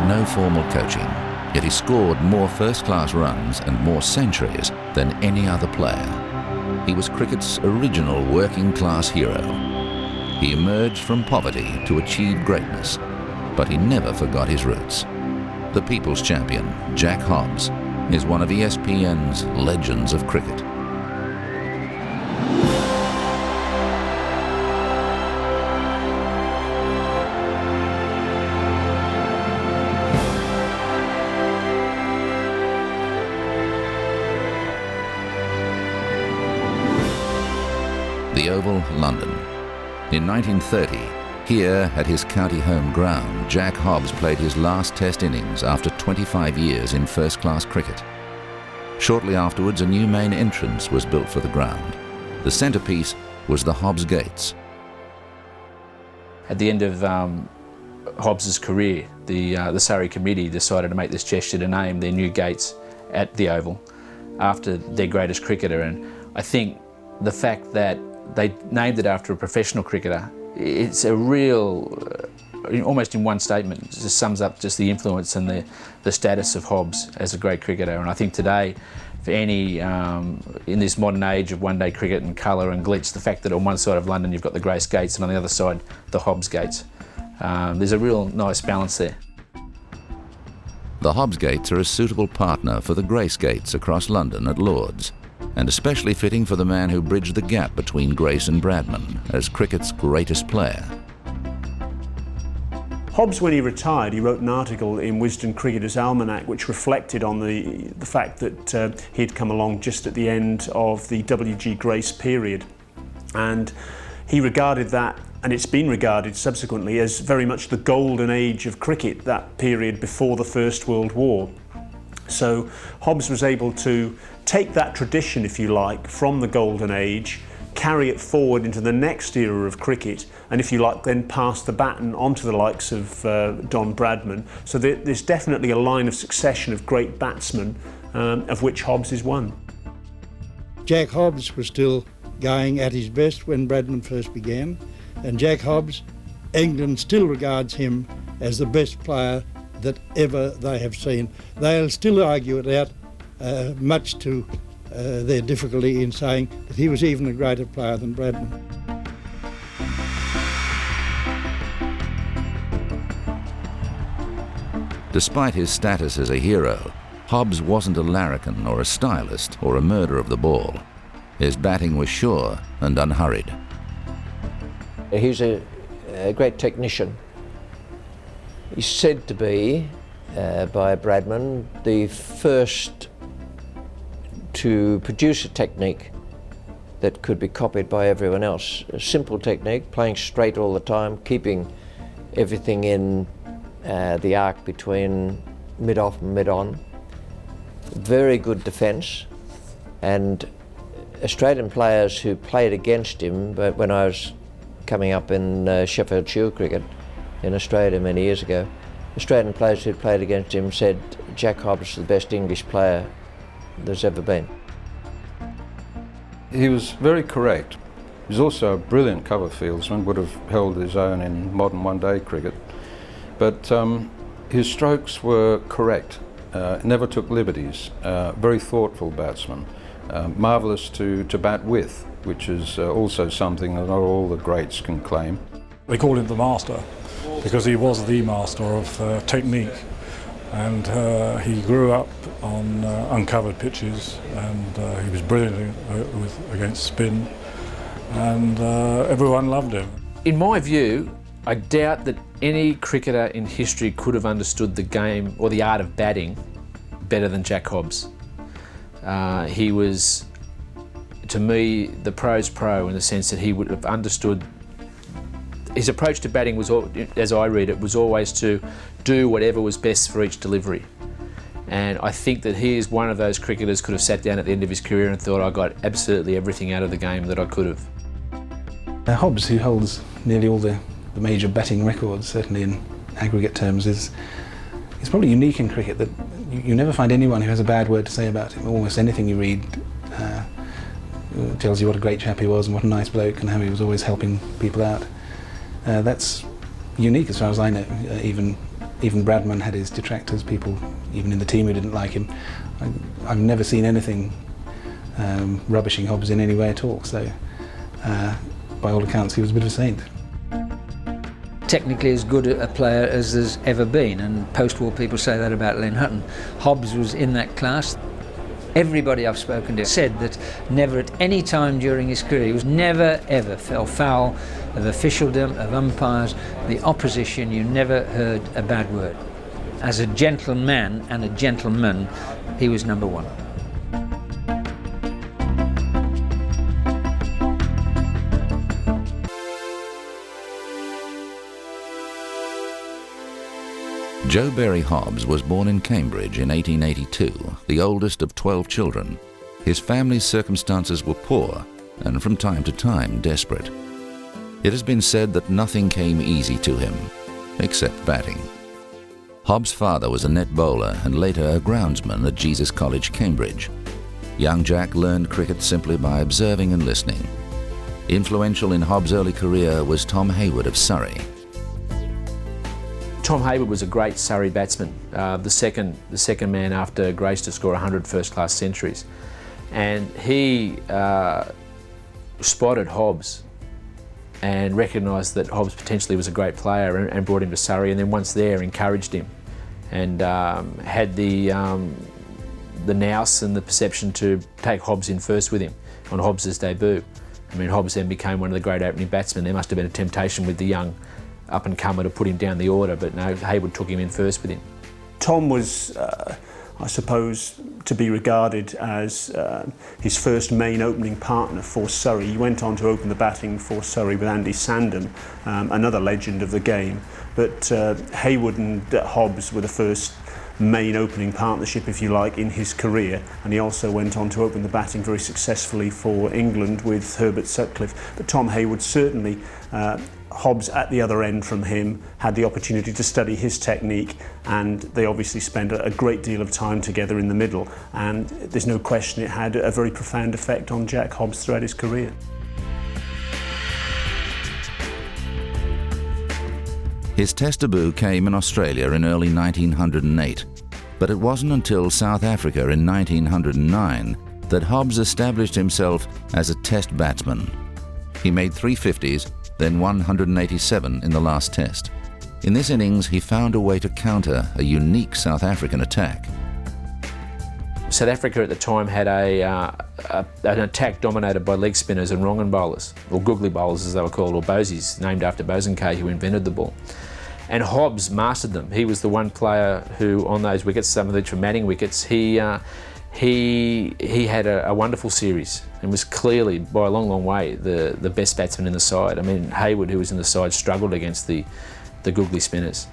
no formal coaching, yet he scored more first-class runs and more centuries than any other player. He was cricket's original working-class hero. He emerged from poverty to achieve greatness, but he never forgot his roots. The people's champion, Jack Hobbs, is one of ESPN's legends of cricket. The Oval, London. In 1930, here at his county home ground, Jack Hobbs played his last Test innings after 25 years in first-class cricket. Shortly afterwards, a new main entrance was built for the ground. The centrepiece was the Hobbs Gates. At the end of Hobbs's career, the Surrey Committee decided to make this gesture to name their new gates at the Oval after their greatest cricketer, and I think the fact that they named it after a professional cricketer, it's a real, almost in one statement, it just sums up just the influence and the status of Hobbs as a great cricketer. And I think today, for any, in this modern age of one-day cricket and colour and glitz, the fact that on one side of London you've got the Grace Gates and on the other side the Hobbs Gates, there's a real nice balance there. The Hobbs Gates are a suitable partner for the Grace Gates across London at Lord's, and especially fitting for the man who bridged the gap between Grace and Bradman as cricket's greatest player. Hobbs, when he retired, he wrote an article in Wisden Cricketer's Almanac which reflected on the fact that he'd come along just at the end of the W.G. Grace period. And he regarded that, and it's been regarded subsequently, as very much the golden age of cricket, that period before the First World War. So Hobbs was able to take that tradition, if you like, from the golden age, carry it forward into the next era of cricket, and if you like, then pass the baton on to the likes of Don Bradman. So there's definitely a line of succession of great batsmen, of which Hobbs is one. Jack Hobbs was still going at his best when Bradman first began, and Jack Hobbs, England still regards him as the best player that ever they have seen. They'll still argue it out, much to their difficulty in saying that he was even a greater player than Bradman. Despite his status as a hero, Hobbs wasn't a larrikin or a stylist or a murderer of the ball. His batting was sure and unhurried. He's a great technician. He's said to be, by Bradman, the first to produce a technique that could be copied by everyone else. A simple technique, playing straight all the time, keeping everything in the arc between mid-off and mid-on. Very good defence, and Australian players who played against him, but when I was coming up in Sheffield Shield cricket in Australia many years ago, Australian players who played against him said Jack Hobbs is the best English player there's ever been. He was very correct. He was also a brilliant cover fieldsman, would have held his own in modern one-day cricket. But his strokes were correct, never took liberties, very thoughtful batsman, marvellous to bat with, which is also something that not all the greats can claim. They called him the master because he was the master of technique, and he grew up on uncovered pitches, and he was brilliant against spin, and everyone loved him. In my view, I doubt that any cricketer in history could have understood the game or the art of batting better than Jack Hobbs. He was, to me, the pro's pro in the sense that he would have understood. His approach to batting was, as I read it, was always to do whatever was best for each delivery. And I think that he is one of those cricketers could have sat down at the end of his career and thought, I got absolutely everything out of the game that I could have. Hobbs, who holds nearly all the major batting records, certainly in aggregate terms, is probably unique in cricket, that you never find anyone who has a bad word to say about him. Almost anything you read tells you what a great chap he was and what a nice bloke and how he was always helping people out. That's unique as far as I know, even even Bradman had his detractors, people even in the team who didn't like him. I've never seen anything rubbishing Hobbs in any way at all, so by all accounts he was a bit of a saint. Technically as good a player as there's ever been, and post-war people say that about Len Hutton. Hobbs was in that class. Everybody I've spoken to said that never at any time during his career, he was never ever fell foul of officialdom, of umpires, the opposition. You never heard a bad word. As a gentleman and a gentleman, he was number one. Joe Berry Hobbs was born in Cambridge in 1882, the oldest of 12 children. His family's circumstances were poor and from time to time desperate. It has been said that nothing came easy to him, except batting. Hobbs' father was a net bowler and later a groundsman at Jesus College, Cambridge. Young Jack learned cricket simply by observing and listening. Influential in Hobbs' early career was Tom Hayward of Surrey. Tom Hayward was a great Surrey batsman, the second man after Grace to score 100 first-class centuries. And he spotted Hobbs and recognised that Hobbs potentially was a great player and brought him to Surrey, and then once there encouraged him and had the nous and the perception to take Hobbs in first with him on Hobbs's debut. I mean, Hobbs then became one of the great opening batsmen. There must have been a temptation with the young up-and-comer to put him down the order, but no, Hayward took him in first with him. Tom was, I suppose, to be regarded as his first main opening partner for Surrey. He went on to open the batting for Surrey with Andy Sandham, another legend of the game. But Hayward and Hobbs were the first main opening partnership, if you like, in his career, and he also went on to open the batting very successfully for England with Herbert Sutcliffe. But Tom Hayward certainly, Hobbs at the other end from him, had the opportunity to study his technique, and they obviously spent a great deal of time together in the middle, and there's no question it had a very profound effect on Jack Hobbs throughout his career. His Test debut came in Australia in early 1908, but it wasn't until South Africa in 1909 that Hobbs established himself as a Test batsman. He made 350s, then 187 in the last Test. In this innings, he found a way to counter a unique South African attack. South Africa at the time had an attack dominated by leg spinners and wrong-on bowlers, or googly bowlers as they were called, or Bosies, named after Bosanquet, who invented the ball. And Hobbs mastered them. He was the one player who, on those wickets, some of which were Manning wickets, he had a wonderful series and was clearly, by a long, long way, the best batsman in the side. I mean, Hayward, who was in the side, struggled against the googly spinners,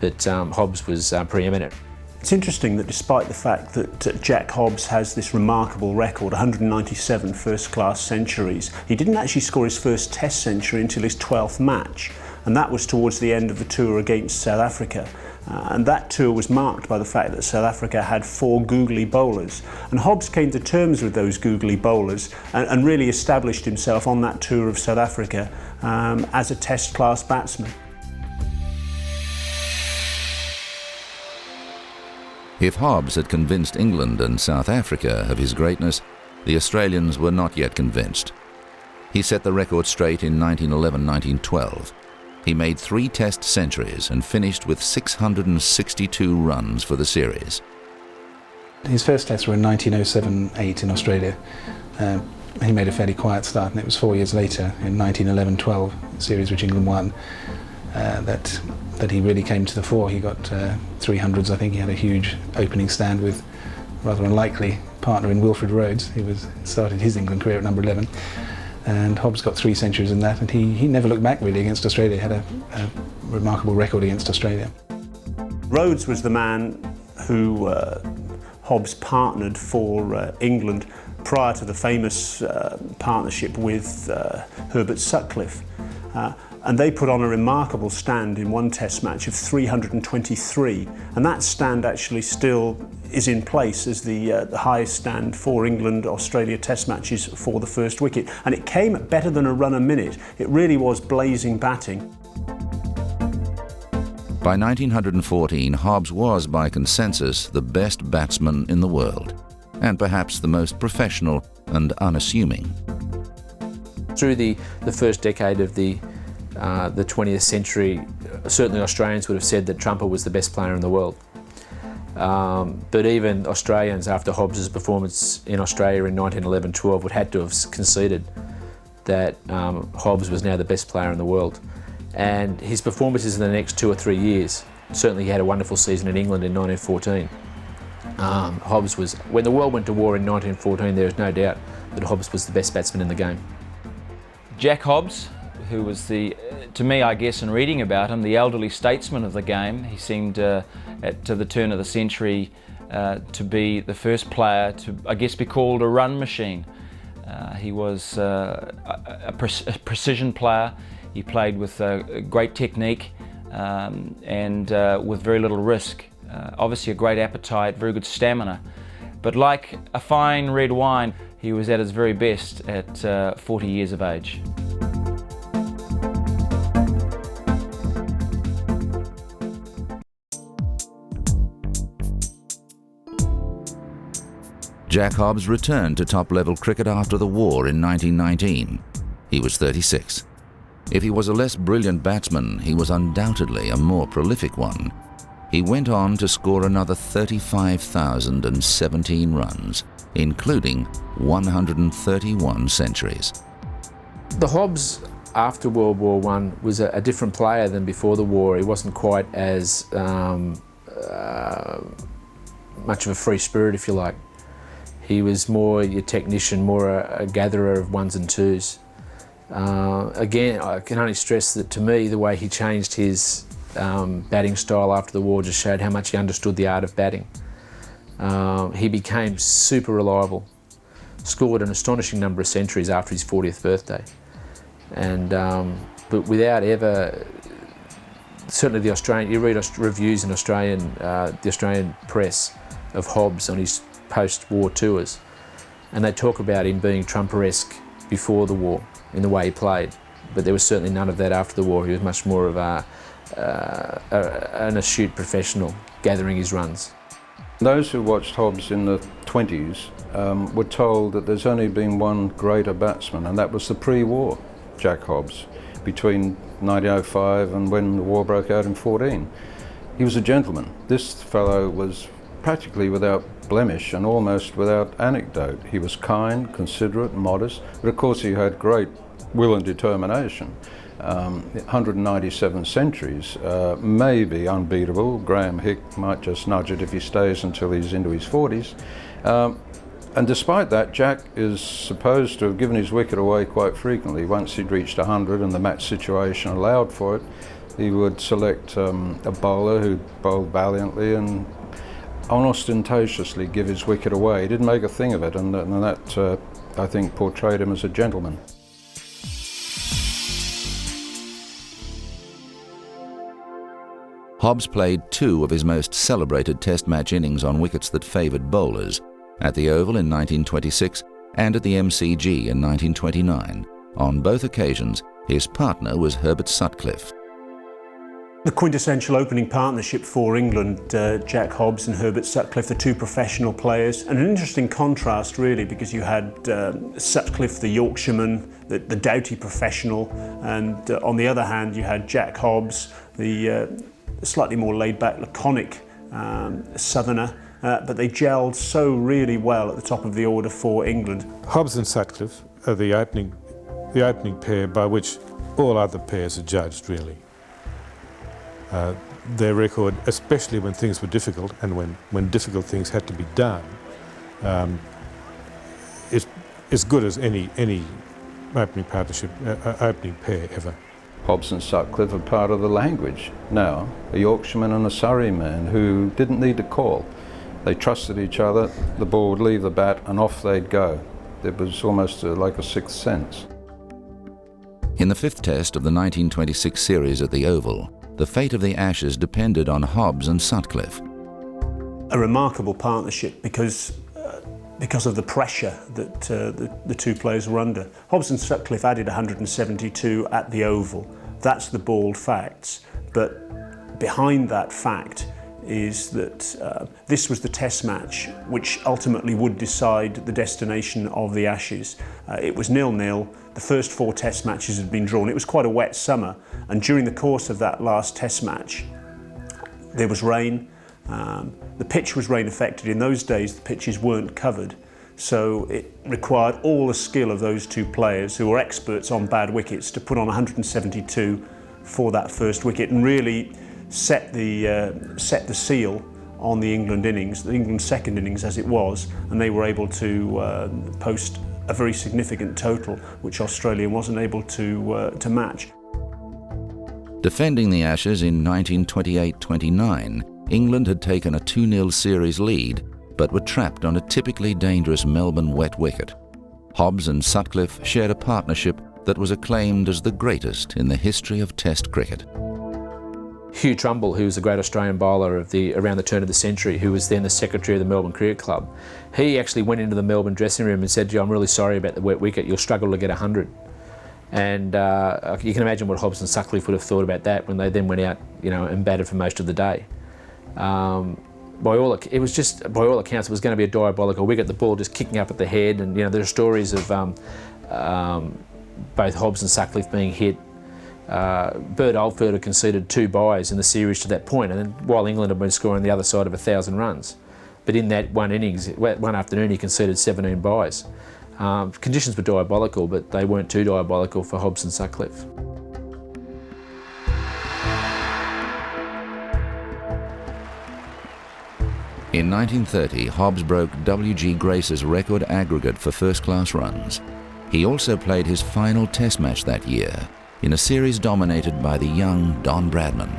but Hobbs was preeminent. It's interesting that despite the fact that Jack Hobbs has this remarkable record, 197 first-class centuries, he didn't actually score his first Test century until his 12th match, and that was towards the end of the tour against South Africa. And that tour was marked by the fact that South Africa had 4 googly bowlers. And Hobbs came to terms with those googly bowlers and really established himself on that tour of South Africa as a Test-class batsman. If Hobbs had convinced England and South Africa of his greatness, the Australians were not yet convinced. He set the record straight in 1911-1912. He made 3 Test centuries and finished with 662 runs for the series. His first Tests were in 1907-8 in Australia. He made a fairly quiet start, and it was 4 years later, in 1911-12, a series which England won, that he really came to the fore. He got 300s, I think. He had a huge opening stand with a rather unlikely partner in Wilfred Rhodes, who started his England career at number 11. And Hobbs got 3 centuries in that, and he never looked back really against Australia. He had a remarkable record against Australia. Rhodes was the man who Hobbs partnered for England prior to the famous partnership with Herbert Sutcliffe. And they put on a remarkable stand in one Test match of 323, and that stand actually still is in place as the highest stand for England-Australia Test matches for the first wicket, and it came at better than a run a minute. It really was blazing batting. By 1914, Hobbs was, by consensus, the best batsman in the world, and perhaps the most professional and unassuming. Through the first decade of the 20th century, certainly Australians would have said that Trumper was the best player in the world. But even Australians, after Hobbs's performance in Australia in 1911-12, would have to have conceded that Hobbs was now the best player in the world. And his performances in the next 2 or 3 years, certainly he had a wonderful season in England in 1914. Hobbs was, when the world went to war in 1914, there is no doubt that Hobbs was the best batsman in the game. Jack Hobbs, who was to me, I guess, in reading about him, the elderly statesman of the game. He seemed, to the turn of the century, to be the first player to, I guess, be called a run machine. He was a precision player. He played with great technique and with very little risk. Obviously a great appetite, very good stamina. But like a fine red wine, he was at his very best at 40 years of age. Jack Hobbs returned to top-level cricket after the war in 1919. He was 36. If he was a less brilliant batsman, he was undoubtedly a more prolific one. He went on to score another 35,017 runs, including 131 centuries. The Hobbs after World War I was a different player than before the war. He wasn't quite as much of a free spirit, if you like. He was more your technician, more a gatherer of ones and twos. Again, I can only stress that to me, the way he changed his batting style after the war just showed how much he understood the art of batting. He became super reliable, scored an astonishing number of centuries after his 40th birthday. And, but without ever, certainly the Australian, you read reviews in the Australian press of Hobbs on his post-war tours, and they talk about him being Trumper-esque before the war in the way he played, but there was certainly none of that after the war. He was much more of an astute professional, gathering his runs. Those who watched Hobbs in the 20s were told that there's only been one greater batsman, and that was the pre-war Jack Hobbs, between 1905 and when the war broke out in 14. He was a gentleman. This fellow was practically without blemish and almost without anecdote. He was kind, considerate, modest, but of course he had great will and determination. 197 centuries may be unbeatable. Graham Hick might just nudge it if he stays until he's into his 40s. And despite that, Jack is supposed to have given his wicket away quite frequently. Once he'd reached 100 and the match situation allowed for it, he would select a bowler who bowled valiantly and unostentatiously give his wicket away. He didn't make a thing of it, and that, I think, portrayed him as a gentleman. Hobbs played 2 of his most celebrated Test match innings on wickets that favoured bowlers, at the Oval in 1926 and at the MCG in 1929. On both occasions, his partner was Herbert Sutcliffe. The quintessential opening partnership for England, Jack Hobbs and Herbert Sutcliffe, the 2 professional players, and an interesting contrast really, because you had Sutcliffe, the Yorkshireman, the doughty professional, and on the other hand you had Jack Hobbs, the slightly more laid-back, laconic southerner, but they gelled so really well at the top of the order for England. Hobbs and Sutcliffe are the opening pair by which all other pairs are judged, really. Their record, especially when things were difficult and when difficult things had to be done, is as good as any opening partnership, opening pair ever. Hobbs and Sutcliffe are part of the language now, a Yorkshireman and a Surreyman who didn't need to call. They trusted each other, the ball would leave the bat and off they'd go. It was almost like a sixth sense. In the 5th Test of the 1926 series at the Oval, the fate of the Ashes depended on Hobbs and Sutcliffe. A remarkable partnership because of the pressure that the 2 players were under. Hobbs and Sutcliffe added 172 at the Oval. That's the bald facts. But behind that fact is that this was the test match which ultimately would decide the destination of the Ashes. It was 0-0. The first 4 test matches had been drawn. It was quite a wet summer, and during the course of that last test match there was rain. The pitch was rain affected. In those days the pitches weren't covered, so it required all the skill of those 2 players who were experts on bad wickets to put on 172 for that first wicket and really set the seal on the England innings, the England second innings as it was, and they were able to post a very significant total which Australia wasn't able to match. Defending the Ashes in 1928-29, England had taken a 2-0 series lead, but were trapped on a typically dangerous Melbourne wet wicket. Hobbs and Sutcliffe shared a partnership that was acclaimed as the greatest in the history of Test cricket. Hugh Trumbull, who was a great Australian bowler around the turn of the century, who was then the secretary of the Melbourne Cricket Club, he actually went into the Melbourne dressing room and said, "I'm really sorry about the wet wicket, you'll struggle to get 100. And you can imagine what Hobbs and Sutcliffe would have thought about that when they then went out, and batted for most of the day. By all accounts, it was going to be a diabolical wicket. The ball just kicking up at the head, and there are stories of both Hobbs and Sutcliffe being hit. Bert Oldfield had conceded 2 byes in the series to that point, and then while England had been scoring the other side of 1,000 runs. But in that one afternoon, he conceded 17 byes. Conditions were diabolical, but they weren't too diabolical for Hobbs and Sutcliffe. In 1930, Hobbs broke W.G. Grace's record aggregate for first-class runs. He also played his final Test match that year in a series dominated by the young Don Bradman.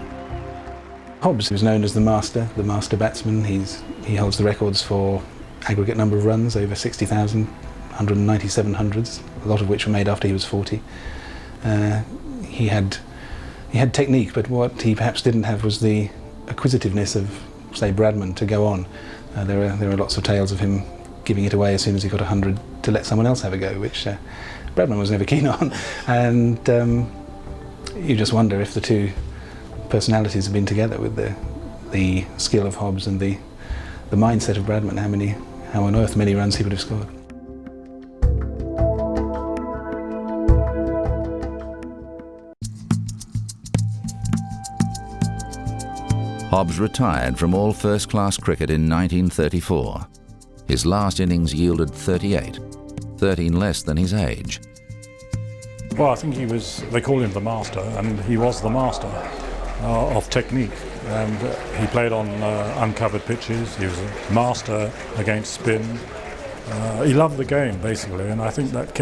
Hobbs was known as the master batsman. He holds the records for aggregate number of runs, over 60,000, 197 hundreds, a lot of which were made after he was 40. He had technique, but what he perhaps didn't have was the acquisitiveness of, say, Bradman to go on. There are lots of tales of him giving it away as soon as he got 100 to let someone else have a go, which Bradman was never keen on. And you just wonder if the 2 personalities have been together with the skill of Hobbs and the mindset of Bradman, how on earth many runs he would have scored. Hobbs retired from all first-class cricket in 1934. His last innings yielded 38, 13 less than his age. Well, I think they call him the master, and he was the master of technique. And he played on uncovered pitches. He was a master against spin. He loved the game, basically, and I think that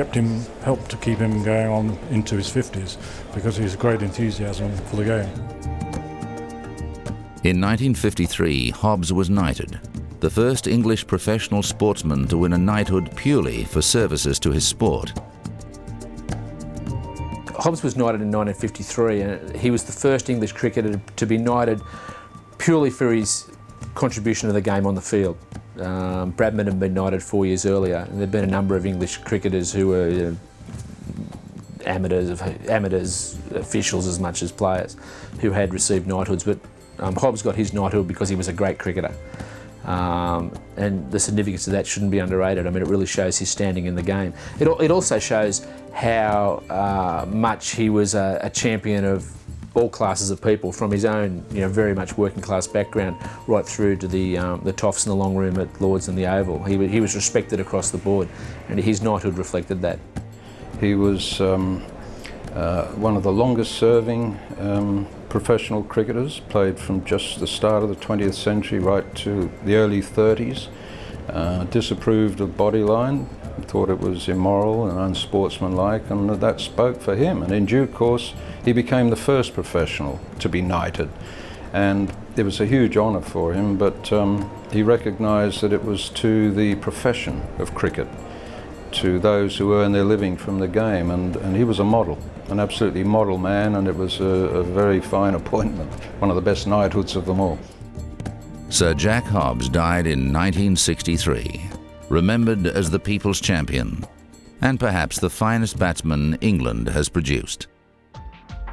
helped to keep him going on into his 50s, because he has great enthusiasm for the game. In 1953, Hobbs was knighted, the first English professional sportsman to win a knighthood purely for services to his sport. Hobbs was knighted in 1953, and he was the first English cricketer to be knighted purely for his contribution to the game on the field. Bradman had been knighted 4 years earlier, and there'd been a number of English cricketers who were amateurs, officials as much as players, who had received knighthoods, but Hobbs got his knighthood because he was a great cricketer. And the significance of that shouldn't be underrated. I mean, it really shows his standing in the game. It also shows how much he was a champion of all classes of people, from his own, very much working class background, right through to the toffs in the long room at Lord's and the Oval. He was respected across the board, and his knighthood reflected that. He was one of the longest serving professional cricketers, played from just the start of the 20th century right to the early 30s. Disapproved of bodyline, thought it was immoral and unsportsmanlike, and that spoke for him. And in due course, he became the first professional to be knighted. And it was a huge honour for him, but he recognised that it was to the profession of cricket, to those who earn their living from the game, and he was a model, an absolutely model man, and it was a very fine appointment, one of the best knighthoods of them all. Sir Jack Hobbs died in 1963, remembered as the people's champion, and perhaps the finest batsman England has produced.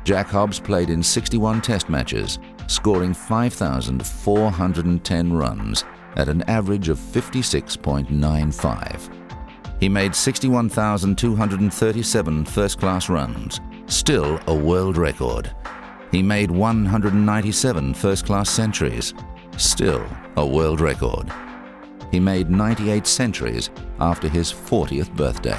Jack Hobbs played in 61 Test matches scoring 5,410 runs at an average of 56.95. He made 61,237 first-class runs, still a world record. He made 197 first-class centuries, still a world record. He made 98 centuries after his 40th birthday.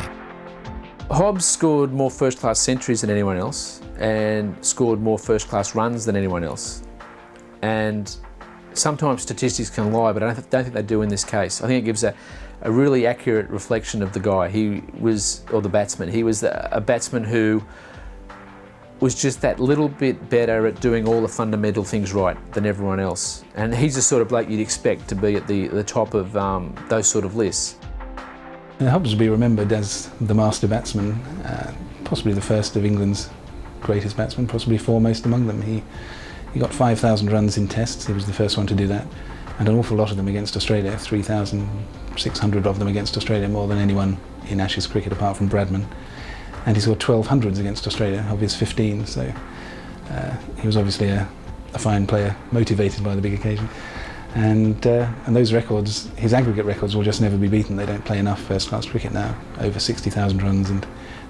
Hobbs scored more first-class centuries than anyone else and scored more first-class runs than anyone else. And sometimes statistics can lie, but I don't think they do in this case. I think it gives a really accurate reflection of the guy. Or the batsman. He was a batsman who was just that little bit better at doing all the fundamental things right than everyone else. And he's the sort of bloke you'd expect to be at the top of those sort of lists. Hobbs will be remembered as the master batsman, possibly the first of England's greatest batsmen, possibly foremost among them. He got 5,000 runs in tests. He was the first one to do that, and an awful lot of them against Australia, 3,600 of them against Australia, more than anyone in Ashes cricket apart from Bradman. And he scored 1,200s against Australia of his 15, so he was obviously a fine player, motivated by the big occasion. And those records, his aggregate records, will just never be beaten. They don't play enough first-class cricket now. Over 60,000 runs and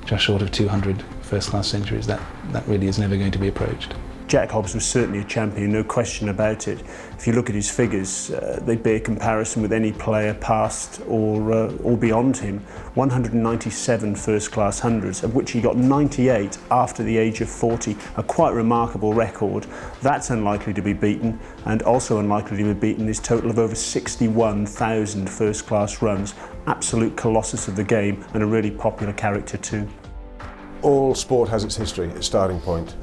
just short of 200 first-class centuries. That really is never going to be approached. Jack Hobbs was certainly a champion, no question about it. If you look at his figures, they bear comparison with any player past or beyond him. 197 first-class hundreds, of which he got 98 after the age of 40, a quite remarkable record. That's unlikely to be beaten, and also unlikely to be beaten is total of over 61,000 first-class runs. Absolute colossus of the game, and a really popular character too. All sport has its history, its starting point.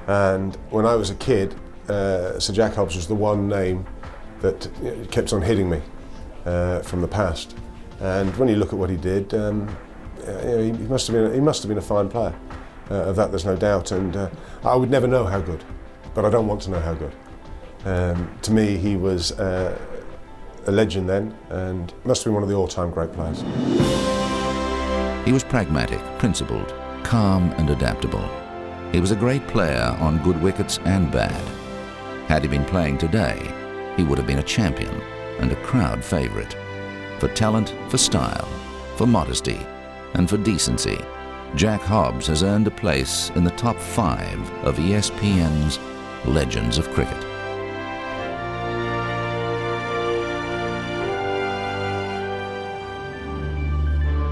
And when I was a kid, Sir Jack Hobbs was the one name that kept on hitting me from the past. And when you look at what he did, he must have been a fine player. Of that, there's no doubt. And I would never know how good, but I don't want to know how good. To me, he was a legend then, and must have been one of the all-time great players. He was pragmatic, principled, calm and adaptable. He was a great player on good wickets and bad. Had he been playing today, he would have been a champion and a crowd favourite. For talent, for style, for modesty and for decency, Jack Hobbs has earned a place in the top 5 of ESPN's Legends of Cricket.